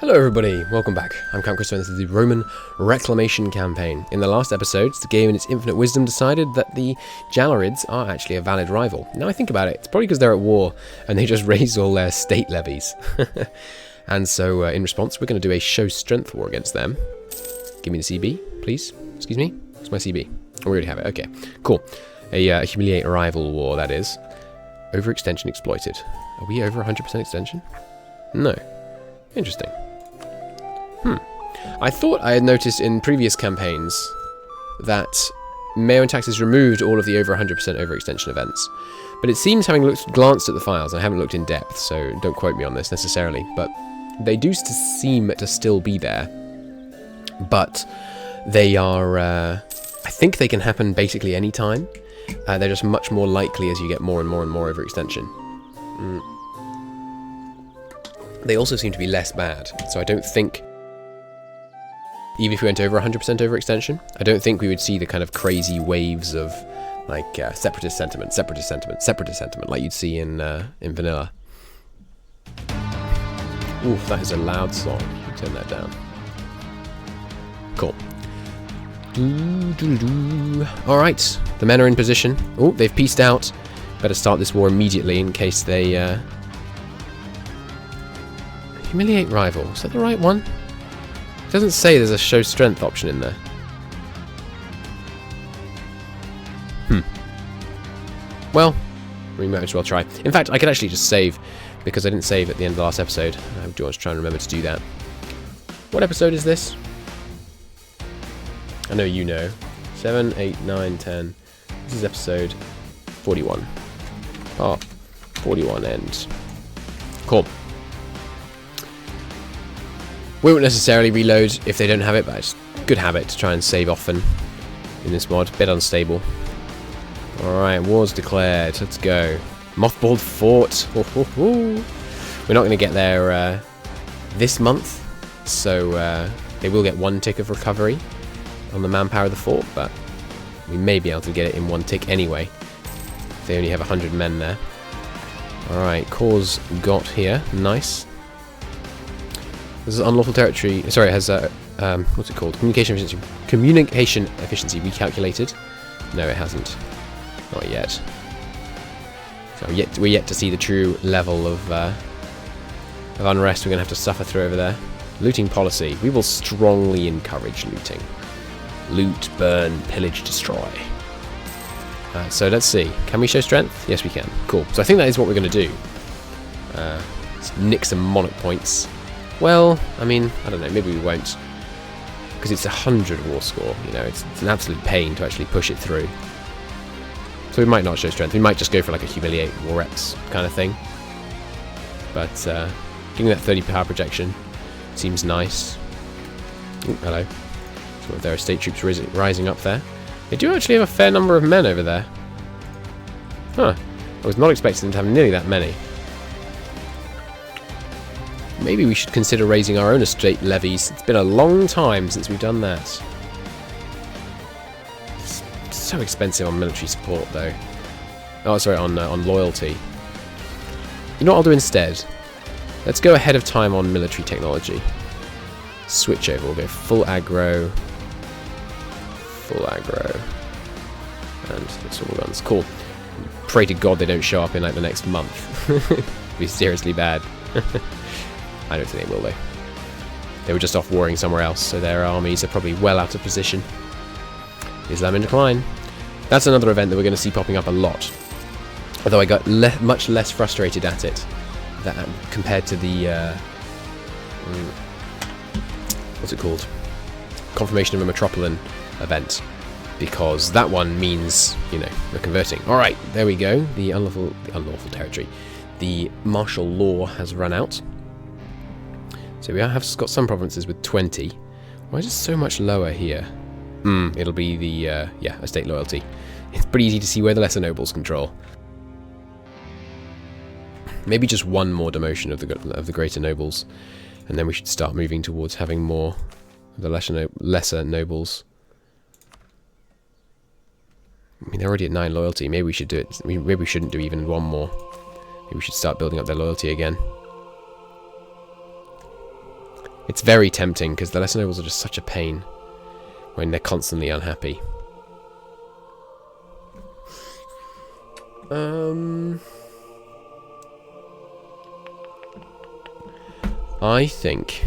Hello everybody, welcome back. I'm Camp Christopher and this is the Roman Reclamation campaign. In the last episodes, the game in its infinite wisdom decided that the Jalarids are actually a valid rival. Now I think about it, it's probably because they're at war and they just raised all their state levies. And so in response, we're going to do a show strength war against them. Give me the CB, please. Excuse me? What's my CB? Oh, we already have it, okay. Cool. A humiliate rival war, that is. Overextension exploited. Are we over 100% extension? No. Interesting. I thought I had noticed in previous campaigns that MEIOU&Taxes removed all of the over 100% overextension events. But it seems, having glanced at the files, I haven't looked in depth, so don't quote me on this necessarily, but they do seem to still be there. But they are, I think they can happen basically any time. They're just much more likely as you get more and more and more overextension. They also seem to be less bad, so I don't think, even if we went over 100% overextension, I don't think we would see the kind of crazy waves of, like, separatist sentiment, like you'd see in vanilla. Oof, that is a loud song. Turn that down. Cool. Alright, the men are in position. Oh, they've pieced out. Better start this war immediately in case they, humiliate rival. Is that the right one? It doesn't say there's a show strength option in there. Well, we might as well try. In fact, I could actually just save, because I didn't save at the end of the last episode. I do want to try and remember to do that. What episode is this? I know you know. 7, 8, 9, 10. This is episode 41. Part 41 ends. Cool. We won't necessarily reload if they don't have it, but it's a good habit to try and save often in this mod. Bit unstable. Alright, war's declared. Let's go. Mothballed fort. We're not going to get there this month, so they will get 1 tick of recovery on the manpower of the fort, but we may be able to get it in 1 tick anyway. They only have 100 men there. Alright, cause got here. Nice. This is unlawful territory. Sorry, it has what's it called? Communication efficiency recalculated. No, it hasn't. Not yet. So we're yet to see the true level of unrest we're going to have to suffer through over there. Looting policy. We will strongly encourage looting. Loot, burn, pillage, destroy. So let's see. Can we show strength? Yes, we can. Cool. So I think that is what we're going to do. Let's nick some monarch points. Well, I mean, I don't know, maybe we won't. Because it's 100 war score, you know, it's an absolute pain to actually push it through. So we might not show strength, we might just go for like a humiliate war X kind of thing. But getting that 30 power projection seems nice. Ooh, hello. Some of their estate troops rising up there. They do actually have a fair number of men over there. Huh, I was not expecting them to have nearly that many. Maybe we should consider raising our own estate levies. It's been a long time since we've done that. It's so expensive on military support, though. Oh, sorry, on loyalty. You know what I'll do instead? Let's go ahead of time on military technology. Switch over. We'll go full aggro. Full aggro. And it's all guns. Cool. Pray to God they don't show up in like the next month. It'd be seriously bad. I don't think they will, though. They were just off warring somewhere else, so their armies are probably well out of position. Islam in decline. That's another event that we're going to see popping up a lot. Although I got much less frustrated at it compared to the... what's it called? Confirmation of a Metropolitan event. Because that one means, you know, we're converting. Alright, there we go. The unlawful territory. The martial law has run out. So we have got some provinces with 20. Why is it so much lower here? It'll be the, yeah, estate loyalty. It's pretty easy to see where the lesser nobles control. Maybe just 1 more demotion of the greater nobles, and then we should start moving towards having more of the lesser nobles. I mean, they're already at 9 loyalty. Maybe we should do it. Maybe we shouldn't do even 1 more. Maybe we should start building up their loyalty again. It's very tempting, because the lesser nobles are just such a pain when they're constantly unhappy. I think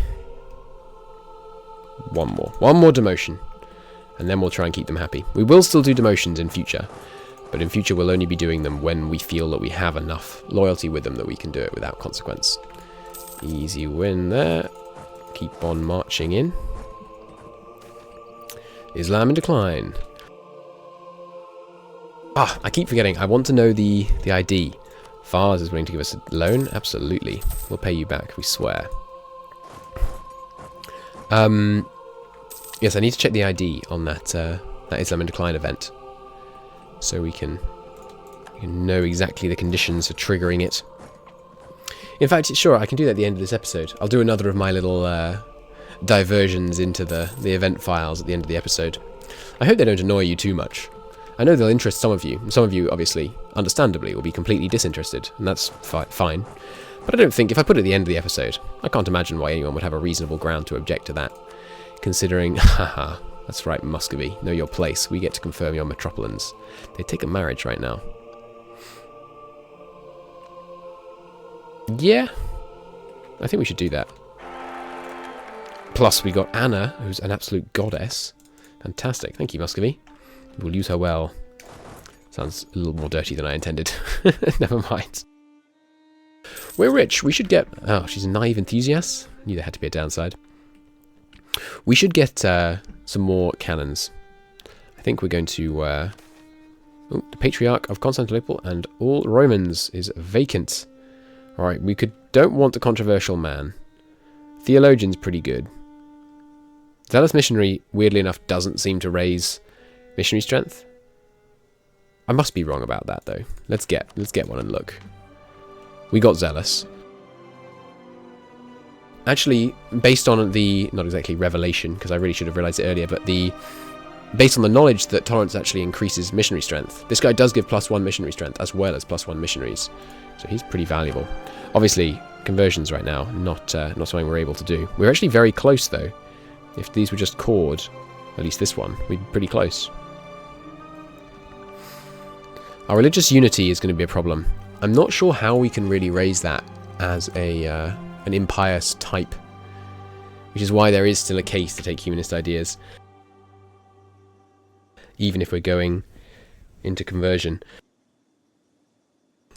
one more demotion, and then we'll try and keep them happy. We will still do demotions in future, but in future we'll only be doing them when we feel that we have enough loyalty with them that we can do it without consequence. Easy win there. Keep on marching in. Islam in decline. Ah, I keep forgetting. I want to know the ID. Fars is willing to give us a loan? Absolutely. We'll pay you back, we swear. Yes, I need to check the ID on that Islam in decline event, so we can know exactly the conditions for triggering it. In fact, sure, I can do that at the end of this episode. I'll do another of my little diversions into the event files at the end of the episode. I hope they don't annoy you too much. I know they'll interest some of you, and some of you, obviously, understandably, will be completely disinterested, and that's fine. But I don't think, if I put it at the end of the episode, I can't imagine why anyone would have a reasonable ground to object to that. Considering, haha, that's right, Muscovy, know your place, we get to confirm your metropolitans. They take a marriage right now. Yeah, I think we should do that. Plus, we got Anna, who's an absolute goddess. Fantastic, thank you, Muscovy. We'll use her well. Sounds a little more dirty than I intended. Never mind. We're rich. We should get... Oh, she's a naive enthusiast. Knew there had to be a downside. We should get some more cannons. I think we're going to... Oh, the Patriarch of Constantinople and all Romans is vacant. Alright, we don't want a controversial man. Theologian's pretty good. Zealous missionary, weirdly enough, doesn't seem to raise missionary strength. I must be wrong about that, though. Let's get one and look. We got zealous. Actually, based on the, not exactly revelation, because I really should have realized it earlier, but based on the knowledge that tolerance actually increases missionary strength, this guy does give +1 missionary strength as well as +1 missionaries. So he's pretty valuable. Obviously, conversions right now, not something we're able to do. We're actually very close, though. If these were just chord, at least this one, we'd be pretty close. Our religious unity is going to be a problem. I'm not sure how we can really raise that as an impious type, which is why there is still a case to take humanist ideas, even if we're going into conversion.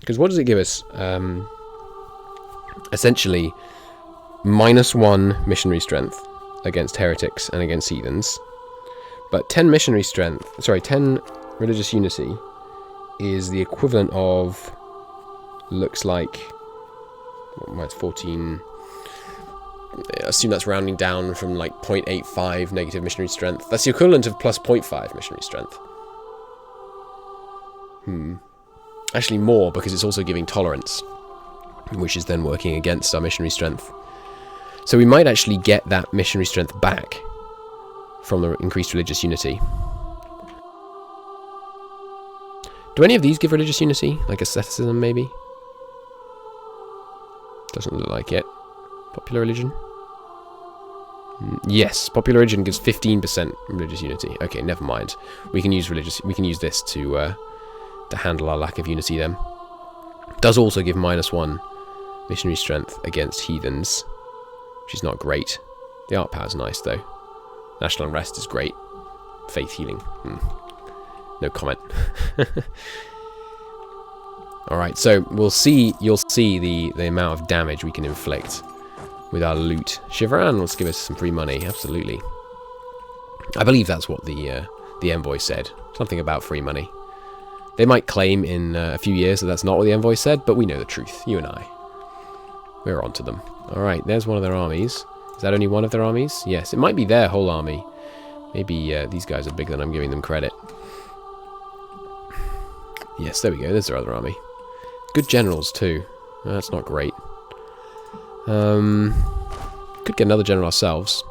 Because what does it give us? Essentially, -1 missionary strength against heretics and against heathens, but 10 religious unity is the equivalent of, looks like, it's 14, I assume that's rounding down from like 0.85 negative missionary strength. That's the equivalent of +0.5 missionary strength. Actually more, because it's also giving tolerance, which is then working against our missionary strength. So we might actually get that missionary strength back from the increased religious unity. Do any of these give religious unity? Like asceticism, maybe? Doesn't look like it. Popular religion? Yes, popular religion gives 15% religious unity. Okay, never mind. We can use this to handle our lack of unity then. Does also give -1 missionary strength against heathens, which is not great. The art power's nice though. National unrest is great. Faith healing. No comment. Alright, so you'll see the amount of damage we can inflict with our loot. Chivran wants to give us some free money, absolutely. I believe that's what the envoy said. Something about free money. They might claim in a few years that that's not what the envoy said, but we know the truth, you and I. We're onto them. Alright, there's one of their armies. Is that only one of their armies? Yes, it might be their whole army. Maybe these guys are bigger than I'm giving them credit. Yes, there we go, there's their other army. Good generals too. That's not great. Could get another general ourselves.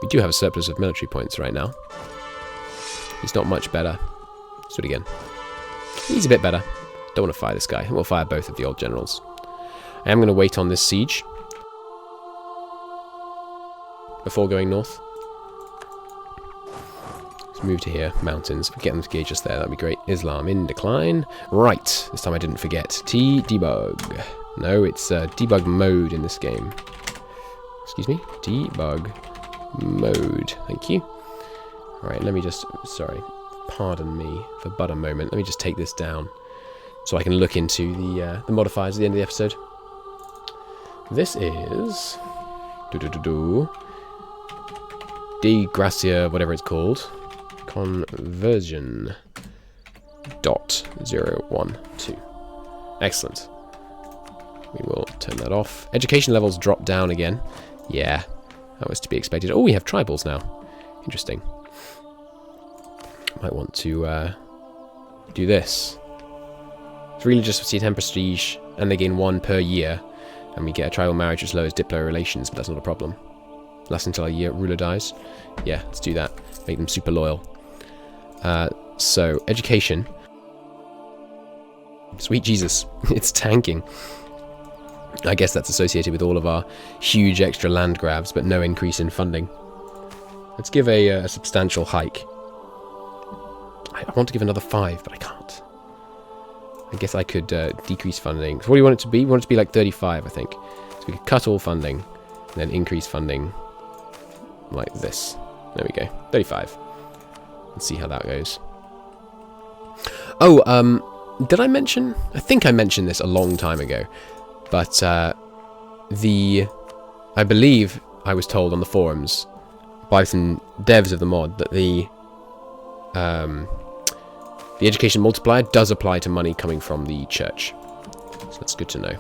We do have a surplus of military points right now. He's not much better. Let's do it again. He's a bit better. Don't want to fire this guy. We'll fire both of the old generals. I am going to wait on this siege. before going north. Let's move to here. Mountains. If we get them to gauge us there, that'd be great. Islam in decline. Right. This time I didn't forget. T debug. No, it's debug mode in this game. Excuse me. Debug mode. Thank you. Alright, let me just... Sorry. Pardon me for but a moment. Let me just take this down so I can look into the modifiers at the end of the episode. This is... De Gracia, whatever it's called. Conversion .012. Excellent. We will turn that off. Education levels drop down again. Yeah, that was to be expected. Oh, we have tribals now. Interesting. Might want to do this. It's really just for 10 prestige, and they gain 1 per year, and we get a tribal marriage as low as Diplo relations, but that's not a problem. Lasts until our ruler dies. Yeah, let's do that. Make them super loyal. So, education. Sweet Jesus, it's tanking. I guess that's associated with all of our huge extra land grabs, but no increase in funding. Let's give a substantial hike. I want to give another 5, but I can't. I guess I could decrease funding. So what do you want it to be? We want it to be like 35, I think. So we could cut all funding, and then increase funding like this. There we go. 35. Let's see how that goes. Oh, did I mention? I think I mentioned this a long time ago. But I believe I was told on the forums by some devs of the mod that the education multiplier does apply to money coming from the church. So that's good to know.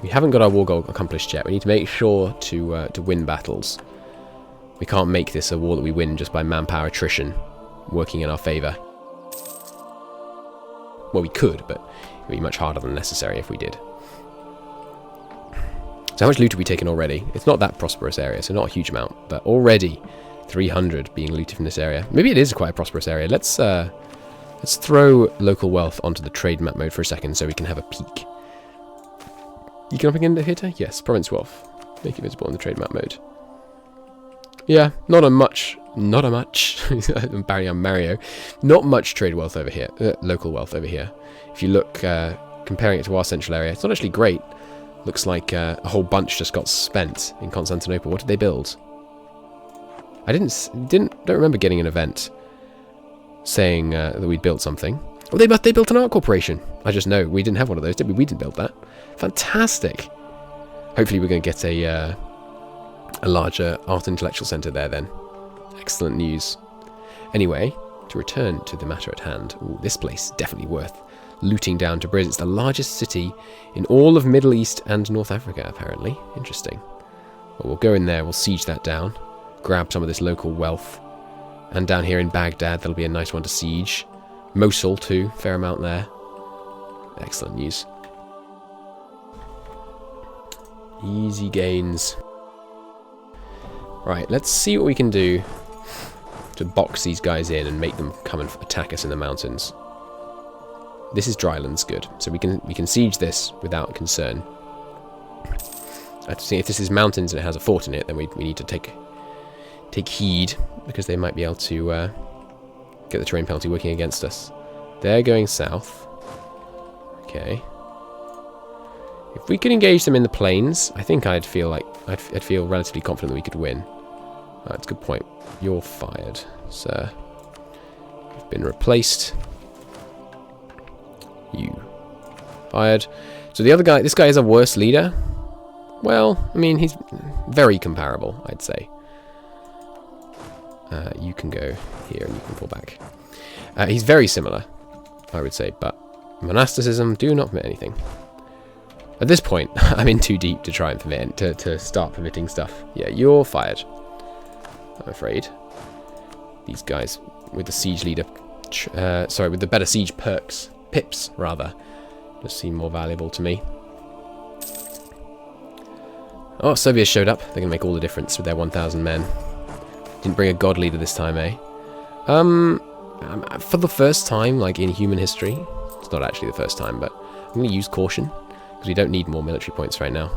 We haven't got our war goal accomplished yet. We need to make sure to win battles. We can't make this a war that we win just by manpower attrition working in our favour. Well, we could, but it would be much harder than necessary if we did. So how much loot have we taken already? It's not that prosperous area, so not a huge amount, but already 300 being looted from this area. Maybe it is quite a prosperous area. Let's throw local wealth onto the trade map mode for a second so we can have a peek. Economic indicator? Yes, province wealth. Make it visible in the trade map mode. Yeah, not a much. I'm Barry, I'm Mario. Not much trade wealth over here. Local wealth over here. If you look, comparing it to our central area, it's not actually great. Looks like a whole bunch just got spent in Constantinople. What did they build? I don't remember getting an event saying that we'd built something. Oh, they built an art corporation. I just know we didn't have one of those, did we? We didn't build that. Fantastic. Hopefully we're going to get a larger art intellectual centre there then. Excellent news. Anyway, to return to the matter at hand. Ooh, this place is definitely worth looting down to Briz. It's the largest city in all of Middle East and North Africa, apparently. Interesting. Well, we'll go in there, we'll siege that down, grab some of this local wealth. And down here in Baghdad, that'll be a nice one to siege. Mosul too, fair amount there. Excellent news. Easy gains. Right, let's see what we can do to box these guys in and make them come and attack us in the mountains. This is dryland's good, so we can siege this without concern. I have to see if this is mountains and it has a fort in it, then we need to take heed, because they might be able to get the terrain penalty working against us. They're going south. Okay. If we could engage them in the plains, I think I'd feel relatively confident that we could win. That's a good point. You're fired, sir. You've been replaced. You fired. So the other guy, this guy is a worse leader. Well, I mean, he's very comparable, I'd say. You can go here and you can fall back. He's very similar, I would say, but monasticism, do not permit anything. At this point, I'm in too deep to try and permit, to start permitting stuff. Yeah, you're fired, I'm afraid. These guys with the siege leader, with the better siege pips, rather, just seem more valuable to me. Oh, Soviets showed up. They're going to make all the difference with their 1,000 men. Didn't bring a god leader this time, eh? For the first time, like in human history, it's not actually the first time, but I'm going to use caution, because we don't need more military points right now.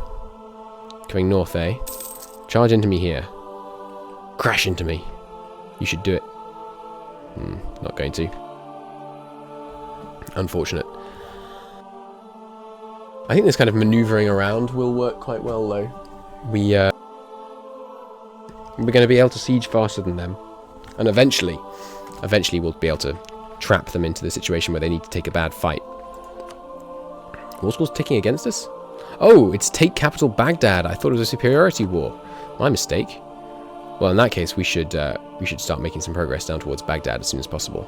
Coming north, eh? Charge into me here. Crash into me. You should do it. Not going to. Unfortunate. I think this kind of manoeuvring around will work quite well, though. We're going to be able to siege faster than them. And eventually we'll be able to trap them into the situation where they need to take a bad fight. War school's ticking against us? Oh, it's take capital Baghdad. I thought it was a superiority war. My mistake. Well, in that case, we should start making some progress down towards Baghdad as soon as possible.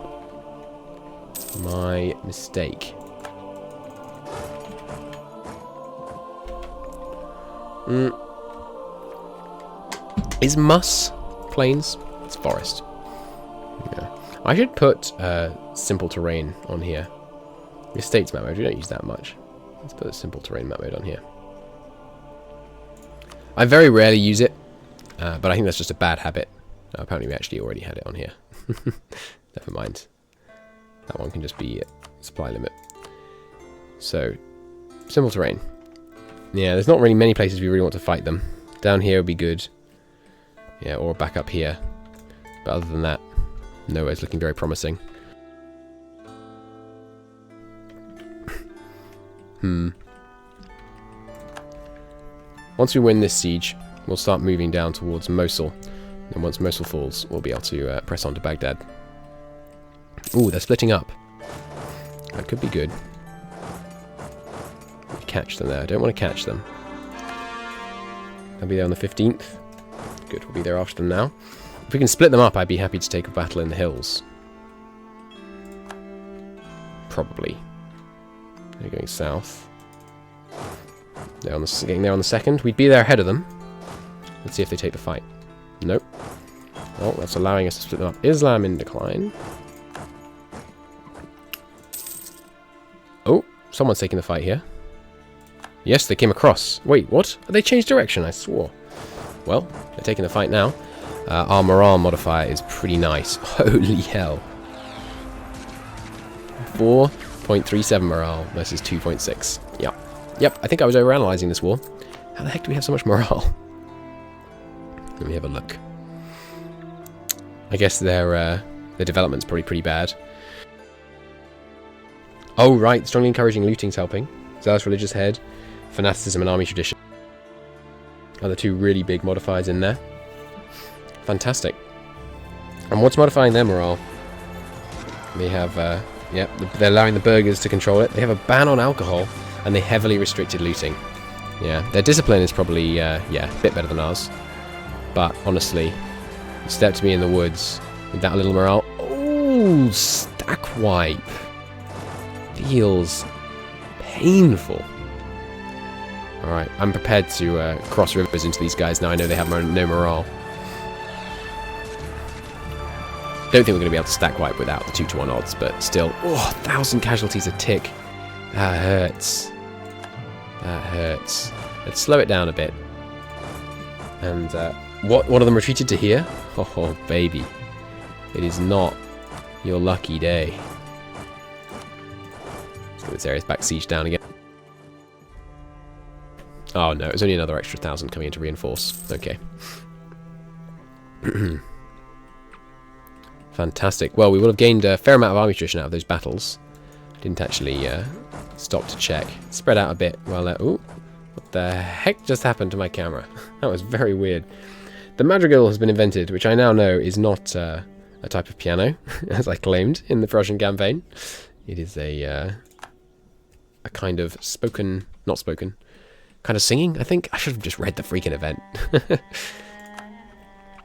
My mistake. Is Mus plains? It's forest. Yeah. I should put simple terrain on here. Estates map mode, we don't use that much. Let's put a simple terrain map mode on here. I very rarely use it, but I think that's just a bad habit. Apparently we actually already had it on here. Never mind. That one can just be supply limit. So, simple terrain. Yeah, there's not really many places we really want to fight them. Down here would be good. Yeah, or back up here. But other than that, nowhere's looking very promising. Once we win this siege, we'll start moving down towards Mosul. And once Mosul falls, we'll be able to press on to Baghdad. Ooh, they're splitting up. That could be good. Catch them there. I don't want to catch them. I'll be there on the 15th. Good, we'll be there after them now. If we can split them up, I'd be happy to take a battle in the hills. Probably. They're going south. They're getting there on the 2nd. We'd be there ahead of them. Let's see if they take the fight. Nope. Well, that's allowing us to split them up. Islam in decline. Oh, someone's taking the fight here. Yes, they came across. Wait, what? They changed direction, I swore. Well, they're taking the fight now. Our morale modifier is pretty nice. Holy hell. 4.37 morale versus 2.6. Yep. Yep, I think I was overanalyzing this war. How the heck do we have so much morale? Let me have a look. I guess their development's probably pretty bad. Oh, right. Strongly encouraging looting's helping. Zealous religious head. Fanaticism and army tradition are the two really big modifiers in there. Fantastic. And what's modifying their morale? They have, yeah, they're allowing the burghers to control it. They have a ban on alcohol, and they heavily restricted looting. Yeah, their discipline is probably, yeah, a bit better than ours. But honestly, step to me in the woods with that little morale. Oh, stack wipe. Feels painful. Alright, I'm prepared to cross rivers into these guys now. I know they have no morale. Don't think we're going to be able to stack wipe without the 2-to-1 odds, but still. Oh, 1,000 casualties a tick. That hurts. That hurts. Let's slow it down a bit. And one of them retreated to here? Oh, baby. It is not your lucky day. Let's get this area's back siege down again. Oh no, it was only another extra 1,000 coming in to reinforce. Okay. Fantastic. Well, we will have gained a fair amount of army attrition out of those battles. Didn't actually stop to check. Spread out a bit while ooh, what the heck just happened to my camera? That was very weird. The madrigal has been invented, which I now know is not a type of piano, as I claimed in the Prussian campaign. It is a kind of spoken, not spoken, kind of singing, I think. I should have just read the freaking event.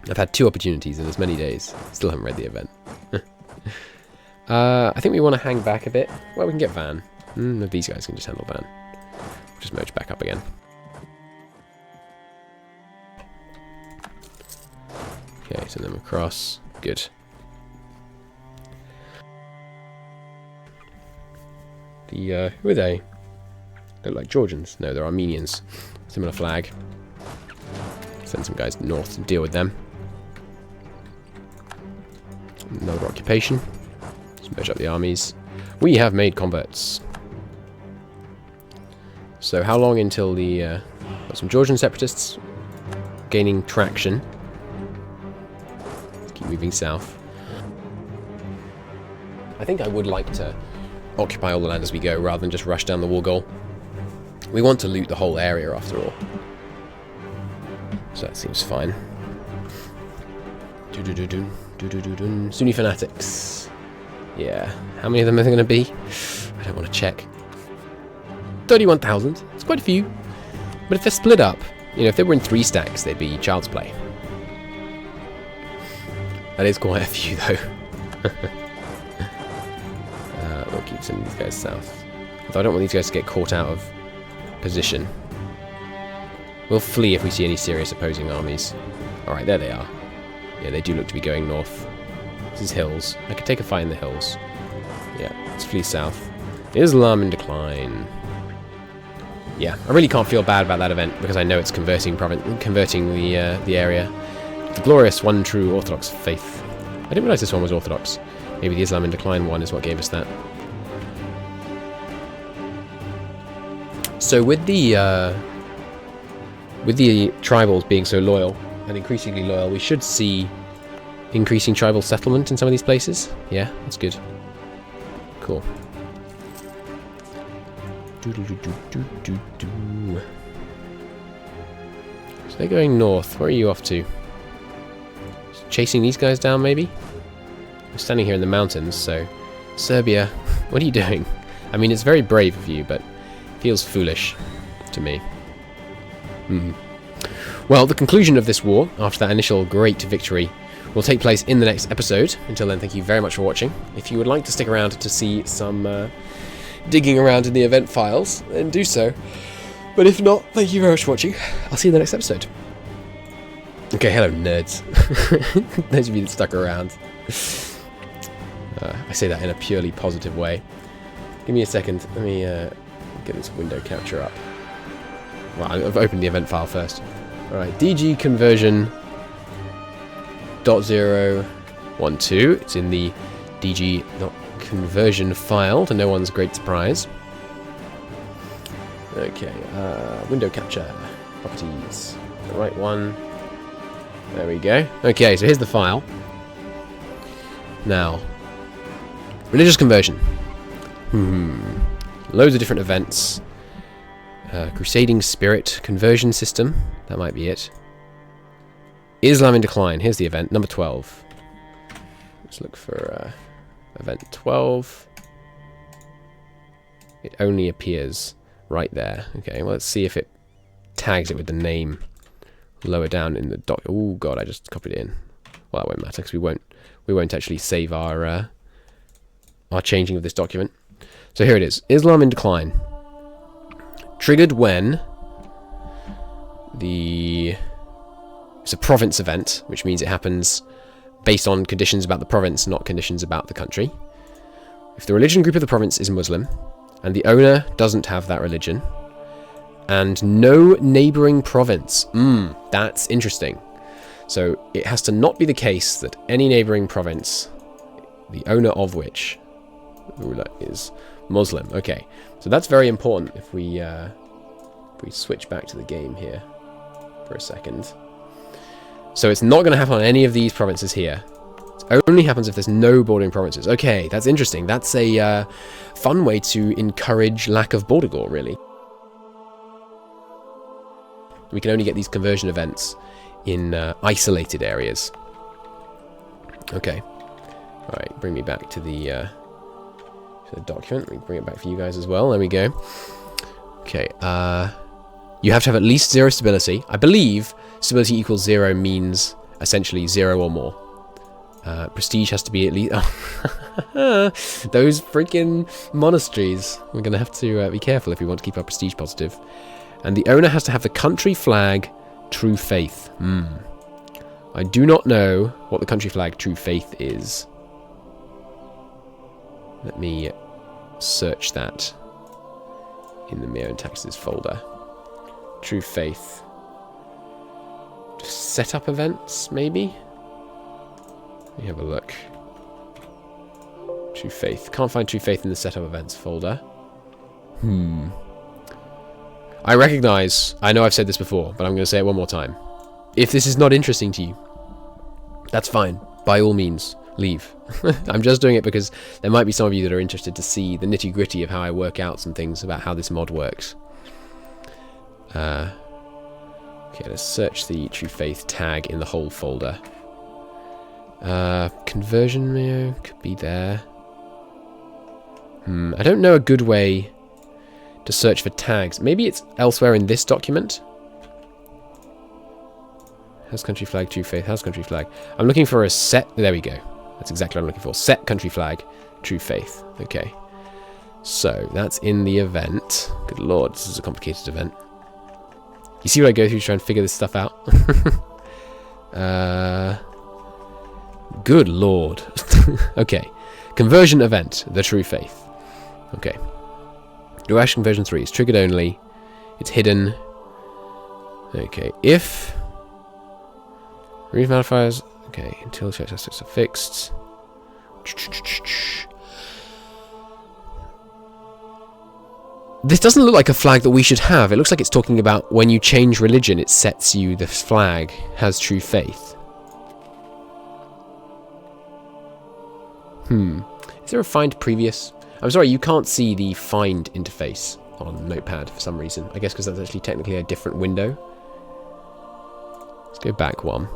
I've had 2 opportunities in as many days. Still haven't read the event. I think we want to hang back a bit. Well, we can get Van. These guys can just handle Van. We'll just merge back up again. Okay, send them across. Good. Who are they? Look like Georgians. No, they're Armenians. Similar flag. Send some guys north to deal with them. Another occupation. Let's merge up the armies. We have made converts. So how long until the Got some Georgian separatists gaining traction. Let's keep moving south. I think I would like to occupy all the land as we go, rather than just rush down the war goal. We want to loot the whole area, after all. So that seems fine. Sunni fanatics. Yeah. How many of them are there going to be? I don't want to check. 31,000. It's quite a few. But if they're split up, you know, if they were in 3 stacks, they'd be child's play. That is quite a few, though. We'll keep sending these guys south. Although I don't want these guys to get caught out of position. We'll flee if we see any serious opposing armies. Alright, there they are. Yeah, they do look to be going north. This is hills. I could take a fight in the hills. Yeah, let's flee south. Islam in decline. Yeah, I really can't feel bad about that event because I know it's converting the area. The glorious one true Orthodox faith. I didn't realise this one was Orthodox. Maybe the Islam in decline one is what gave us that. So with the tribals being so loyal and increasingly loyal, we should see increasing tribal settlement in some of these places. Yeah, that's good. Cool. So they're going north. Where are you off to? Chasing these guys down, maybe? I'm standing here in the mountains, so... Serbia, what are you doing? I mean, it's very brave of you, but it feels foolish to me. Well, the conclusion of this war, after that initial great victory, will take place in the next episode. Until then, thank you very much for watching. If you would like to stick around to see some digging around in the event files, then do so. But if not, thank you very much for watching. I'll see you in the next episode. Okay, hello nerds. Those of you that stuck around. I say that in a purely positive way. Give me a second. Let me get this window capture up. Well, I've opened the event file first. Alright, DG conversion .012. It's in the DG.conversion file, to no one's great surprise. Okay, window capture. Properties. The right one. There we go. Okay, so here's the file. Now, religious conversion. Loads of different events. Crusading spirit conversion system. That might be it. Islam in decline. Here's the event, number 12. Let's look for event 12. It only appears right there. Okay, well, let's see if it tags it with the name lower down in the doc. Oh god, I just copied it in. Well, that won't matter because we won't actually save our changing of this document. So here it is. Islam in decline. Triggered when it's a province event, which means it happens based on conditions about the province, not conditions about the country. If the religion group of the province is Muslim, and the owner doesn't have that religion, and no neighbouring province. That's interesting. So it has to not be the case that any neighbouring province, the owner of which ruler is Muslim. Okay, so that's very important if we switch back to the game here for a second. So it's not going to happen on any of these provinces here. It only happens if there's no bordering provinces. Okay, that's interesting. That's a fun way to encourage lack of border gore, really. We can only get these conversion events in isolated areas. Okay. Alright, bring me back to the document. Let me bring it back for you guys as well. There we go. Okay, you have to have at least 0 stability. I believe stability equals 0 means essentially 0 or more. Prestige has to be at least... Those freaking monasteries. We're going to have to be careful if we want to keep our prestige positive. And the owner has to have the country flag true faith. I do not know what the country flag true faith is. Let me search that in the MEIOU&Taxes folder. True faith. Setup events, maybe? Let me have a look. True faith. Can't find true faith in the setup events folder. I recognise, I know I've said this before, but I'm going to say it one more time. If this is not interesting to you, that's fine. By all means, leave. I'm just doing it because there might be some of you that are interested to see the nitty-gritty of how I work out some things about how this mod works. Okay, let's search the True Faith tag in the whole folder. Conversion MEIOU could be there. I don't know a good way to search for tags. Maybe it's elsewhere in this document. House country flag, True Faith, house country flag. I'm looking for a set. There we go. That's exactly what I'm looking for. Set country flag, True Faith. Okay. So that's in the event. Good lord, this is a complicated event. You see what I go through to try and figure this stuff out? Good lord. Okay. Conversion event, the True Faith. Okay. Duration conversion 3 is triggered only. It's hidden. Okay. If remove modifiers. Okay. Until check assets are fixed. This doesn't look like a flag that we should have. It looks like it's talking about when you change religion, it sets you, the flag has True Faith. Is there a find previous? I'm sorry, you can't see the find interface on Notepad for some reason. I guess because that's actually technically a different window. Let's go back one.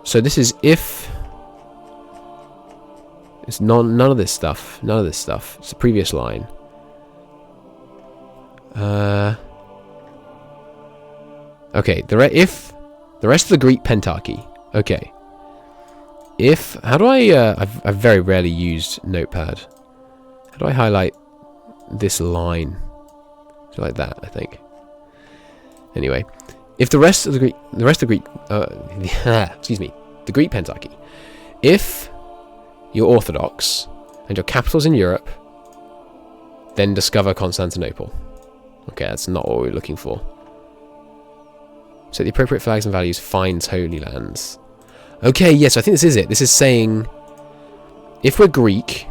So this is if... It's none of this stuff. None of this stuff. It's the previous line. Okay, if the rest of the Greek pentarchy. Okay. If how do I? I've very rarely used Notepad. How do I highlight this line? So like that, I think. Anyway, if the rest of the Greek, excuse me, the Greek pentarchy. If you're Orthodox and your capital's in Europe, then discover Constantinople. Okay, that's not what we're looking for. So the appropriate flags and values finds Holy Lands. Okay, yes, I think this is it. This is saying, if we're Greek,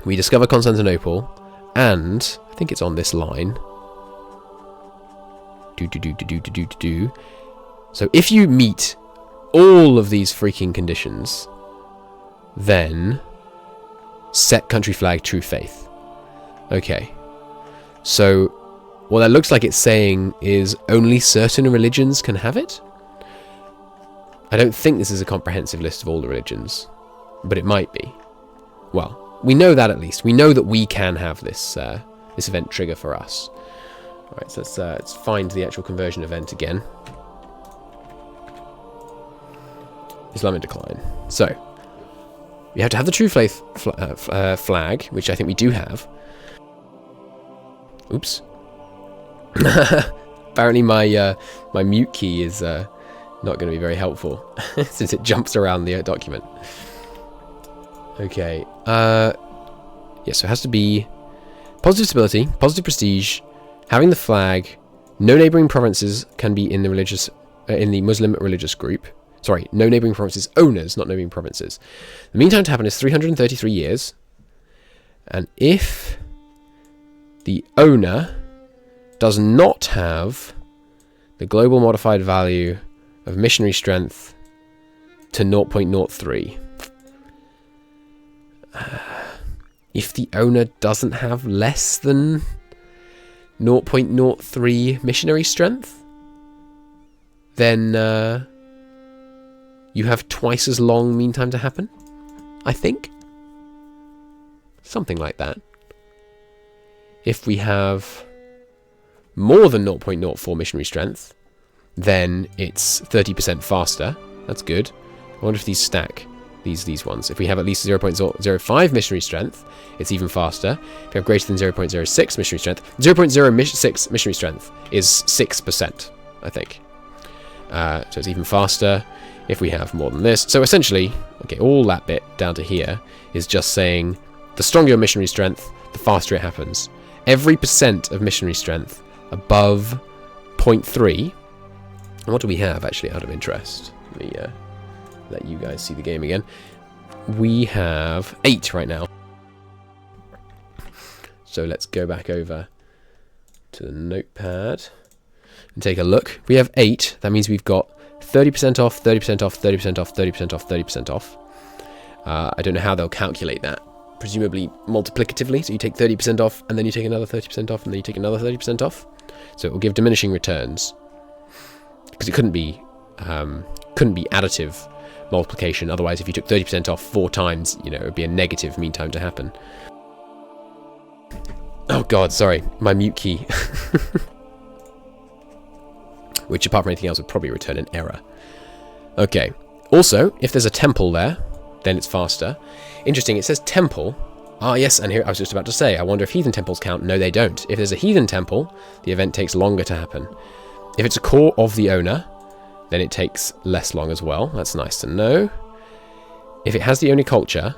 we discover Constantinople, and I think it's on this line. So if you meet all of these freaking conditions, then set country flag True Faith. Okay. So what that looks like it's saying is only certain religions can have it. I don't think this is a comprehensive list of all the religions, but it might be. Well, we know that at least. We know that we can have this this event trigger for us. All right, so let's find the actual conversion event again. Islamic decline. So we have to have the True Faith flag, which I think we do have. Oops. Apparently my mute key is not going to be very helpful since it jumps around the document. Okay. Yes, so it has to be positive stability, positive prestige, having the flag. No neighbouring provinces can be in the religious, in the Muslim religious group. Sorry, no neighbouring provinces owners, not neighbouring provinces. The mean time to happen is 333 years. And if the owner does not have the global modified value of missionary strength to 0.03. If the owner doesn't have less than 0.03 missionary strength, then you have twice as long mean time to happen, I think. Something like that. If we have more than 0.04 missionary strength, then it's 30% faster. That's good. I wonder if these stack, these ones. If we have at least 0.05 missionary strength, it's even faster. If we have greater than 0.06 missionary strength, 0.06 missionary strength is 6%, I think. So it's even faster if we have more than this. So essentially, okay, all that bit down to here is just saying the stronger your missionary strength, the faster it happens. Every % of missionary strength above 0.3. And what do we have, actually, out of interest? Let me let you guys see the game again. We have 8 right now. So let's go back over to the notepad and take a look. We have 8. That means we've got 30% off, 30% off, 30% off, 30% off, 30% off. I don't know how they'll calculate that. Presumably multiplicatively. So you take 30% off, and then you take another 30% off, and then you take another 30% off. So it will give diminishing returns. Because it couldn't be additive multiplication. Otherwise, if you took 30% off 4 times, you know, it would be a negative mean time to happen. Oh god, sorry, my mute key. Which, apart from anything else, would probably return an error. Okay. Also, if there's a temple there, then it's faster. Interesting, it says temple. Ah, yes, and here I was just about to say, I wonder if heathen temples count. No, they don't. If there's a heathen temple, the event takes longer to happen. If it's a core of the owner, then it takes less long as well. That's nice to know. If it has the owner culture,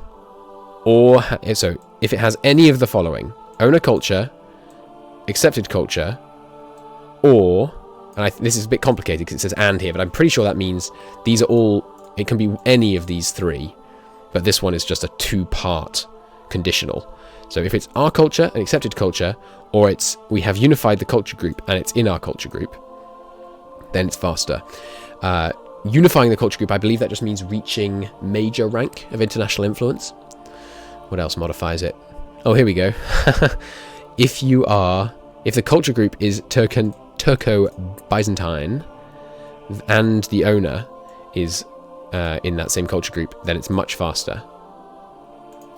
or so if it has any of the following: owner culture, accepted culture, or, and this is a bit complicated because it says and here, but I'm pretty sure that means these are all, it can be any of these 3, but this one is just a 2-part conditional. So if it's our culture and accepted culture, or it's we have unified the culture group and it's in our culture group, then it's faster. Unifying the culture group, I believe that just means reaching major rank of international influence. What else modifies it? Oh, here we go. If the culture group is Turco-Byzantine and the owner is in that same culture group, then it's much faster.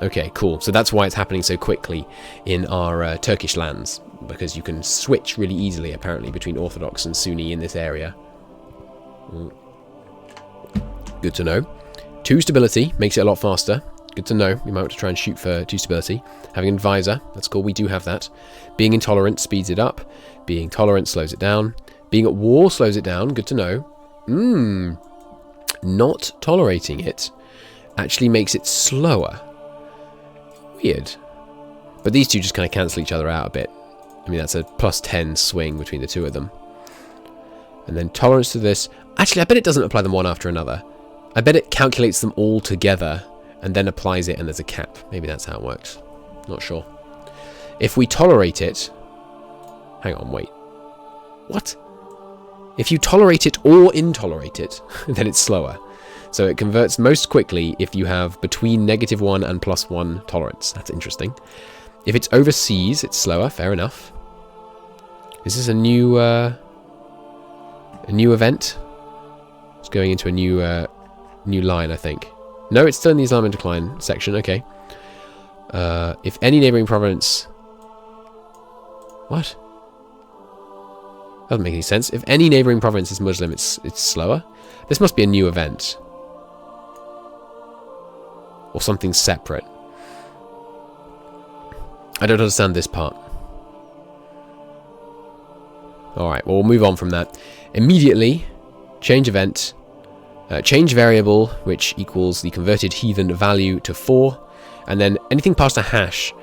Okay, cool. So that's why it's happening so quickly in our Turkish lands, because you can switch really easily, apparently, between Orthodox and Sunni in this area. Good to know. 2 stability makes it a lot faster. Good to know. You might want to try and shoot for 2 stability. Having an advisor, that's cool. We do have that. Being intolerant speeds it up. Being tolerant slows it down. Being at war slows it down. Good to know. Not tolerating it actually makes it slower. Weird. But these two just kind of cancel each other out a bit. I mean, that's a +10 swing between the 2 of them. And then tolerance to this. Actually, I bet it doesn't apply them one after another. I bet it calculates them all together and then applies it, and there's a cap. Maybe that's how it works. Not sure. If we tolerate it... Hang on, wait. What? If you tolerate it or intolerate it, then it's slower. So it converts most quickly if you have between -1 and +1 tolerance. That's interesting. If it's overseas, it's slower. Fair enough. Is this a new event? It's going into a new line, I think. No, it's still in the Islamic decline section. Okay. If any neighboring province... What? Doesn't make any sense. If any neighboring province is Muslim, it's slower. This must be a new event. Or something separate. I don't understand this part. Alright, well, we'll move on from that. Immediately, change event. Change variable, which equals the converted heathen value to 4. And then anything past a hash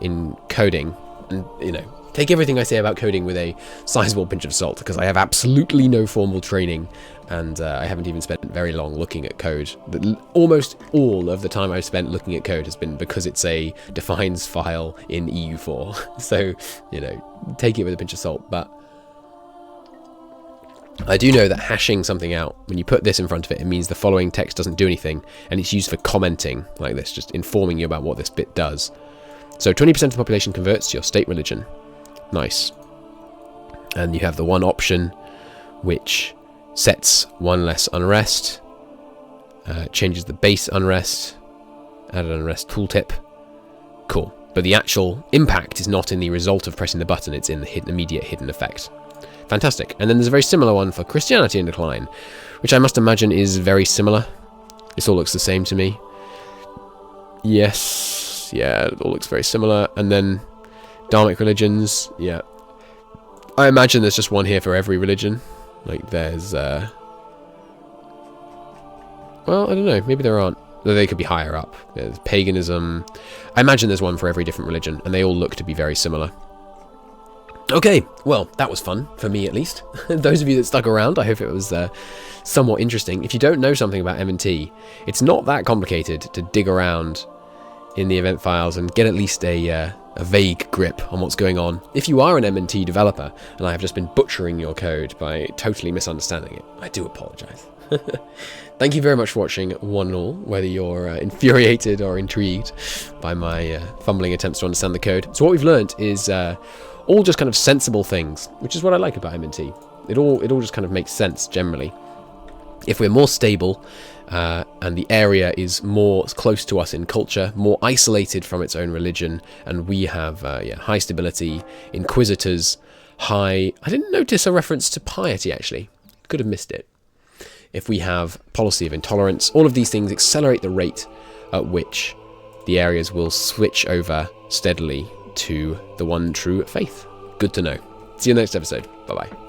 in coding. And, you know, take everything I say about coding with a sizable pinch of salt, because I have absolutely no formal training, and I haven't even spent very long looking at code. Almost all of the time I've spent looking at code has been because it's a defines file in EU4. So, you know, take it with a pinch of salt. But I do know that hashing something out, when you put this in front of it, it means the following text doesn't do anything, and it's used for commenting like this, just informing you about what this bit does. So 20% of the population converts to your state religion. Nice. And you have the one option which sets 1 less unrest, changes the base unrest, added unrest tooltip. Cool. But the actual impact is not in the result of pressing the button, it's in the immediate hidden effect. Fantastic. And then there's a very similar one for Christianity in decline, which I must imagine is very similar. This all looks the same to me. Yes. Yeah, it all looks very similar. And then Dharmic religions, yeah. I imagine there's just one here for every religion. Like there's, well, I don't know, maybe there aren't. They could be higher up. There's paganism. I imagine there's one for every different religion, and they all look to be very similar. Okay, well, that was fun, for me at least. Those of you that stuck around, I hope it was somewhat interesting. If you don't know something about M&T, it's not that complicated to dig around in the event files and get at least a a vague grip on what's going on. If you are an M&T developer and I have just been butchering your code by totally misunderstanding it, I do apologise. Thank you very much for watching, one and all, whether you're infuriated or intrigued by my fumbling attempts to understand the code. So what we've learned is all just kind of sensible things, which is what I like about M&T. It all just kind of makes sense generally. If we're more stable and the area is more close to us in culture, more isolated from its own religion, and we have high stability, inquisitors, high... I didn't notice a reference to piety, actually. Could have missed it. If we have policy of intolerance, all of these things accelerate the rate at which the areas will switch over steadily to the one true faith. Good to know. See you in the next episode. Bye-bye.